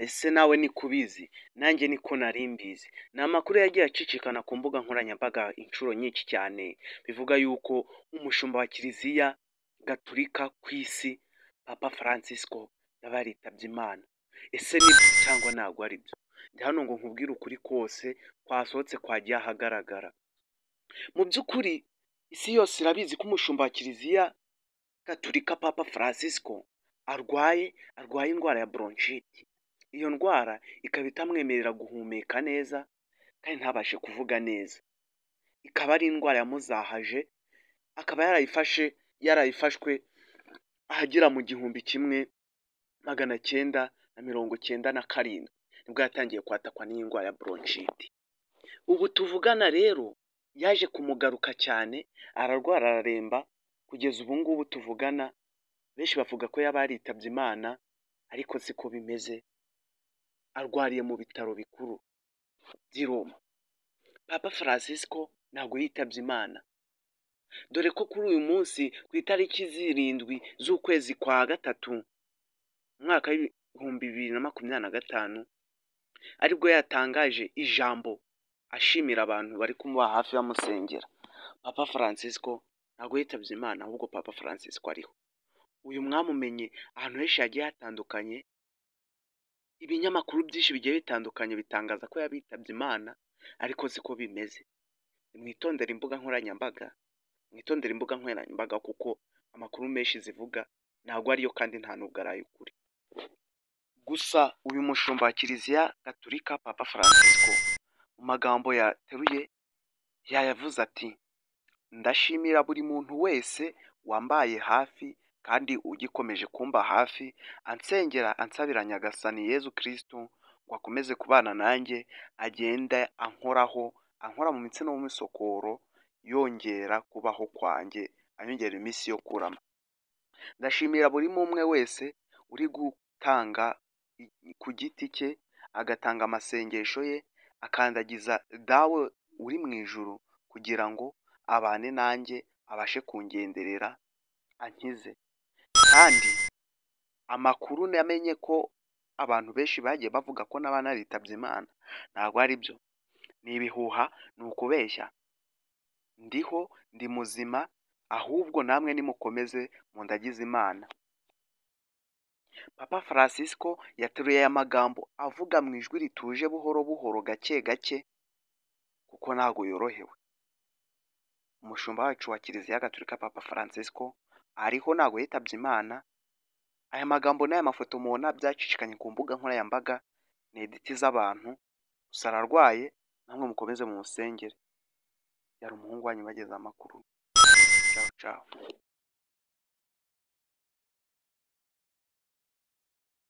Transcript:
ese nawe niko ubizi? Nanjye niko nari mbizi. Ni amakuru yagiye acicikana ku mbuga nkoranyambaga inshuro nyinshi cyane, bivuga yuko umushumba wa kiliziya gatulika ku isi Papa Francisco yaba yaritabye Imana. Ese ni byo cyangwa ntabwo ari byo? Ndi hano ngo nkubwire ukuri kose kwasohotse kwagiye ahagaragara. Mu by'ukuri isi yose irabizi ko umushumba wa kiliziya gatulika Papa Francisco arwaye indwara ya bronchite. Iyo ndwara ikaba itamwemerera guhumeka neza kandi ntabashe kuvuga neza. Ikaba ari indwara yamuzahaje, akaba yarayifashwe ahagera mu 1997 nibwo yatangiye kwatakwa n'iyi ndwara ya bronchite. Ubu tuvugana rero yaje kumugaruka cyane, ararwara araremba, kugeza ubu ngubu tuvugana benshi bavuga ko yaba yaritabye Imana, ariko siko bimeze. Arwariye mu bitaro bikuru by'i Roma. Papa Francisco ntabwo yitabye Imana, dore ko kuri uyu munsi ku itariki 7 z'ukwezi kwa gatatu umwaka w'2025 aribwo yatangaje ijambo ashimira abantu bari kumuba hafi bamusengera. Papa Francisco ntabwo yitabye Imana, ahubwo Papa Francisco ariho. Uyu mwamumenye ahantu henshi hagiye hatandukanye, ibinyamakuru byinshi bigiye bitandukanye bitangaza ko yabitabye Imana, ariko siko bimeze. Mwitondere imbuga nkoranyambaga kuko amakuru menshi zivuga ntabwo ariyo kandi nta nubwo ari ay'ukuri. Gusa uyu mushumba wa kiliziya gatulika Papa Francisco mu magambo yateruye yayavuze ati: ndashimira buri muntu wese wambaye hafi kandi ugikomeje kumba hafi, ansengera ansabira Nyagasani Yezu Kristo ngo akomeze kubana nanjye, agenda ankora mu mitsi no mu misokoro, yongera kubaho kwanjye, anyongera iminsi yo kurama. Ndashimira buri umwe wese uri gutanga ku giti cye, agatanga amasengesho ye, akandagiza dawe uri mu ijuru kugira ngo abane nanjye, abashe kungenderera, ankize. Kandi amakuru namenye ko abantu benshi bagiye bavuga ko naba naritabye Imana ntabwo ari byo, ni ibihuha, ni ukubeshya. Ndiho, ndi muzima, ahubwo namwe nimukomeze mundagize Imana. Papa Francisco yateruye aya magambo avuga mu ijwi rituje buhoro buhoro, gake gake, kuko ntabwo yorohewe. Umushumba wacu wa kiliziya gatulika Papa Francisco ariho, ntabwo yitabye Imana. Aya magambo n'aya mafoto mubona byacicikanye ku mbuga nkoranyambaga ni editi z'abantu, gusa ararwaye, namwe mukomeze mu musengere. Yari umuhungu wanyu bageze amakuru. Ciao ciao.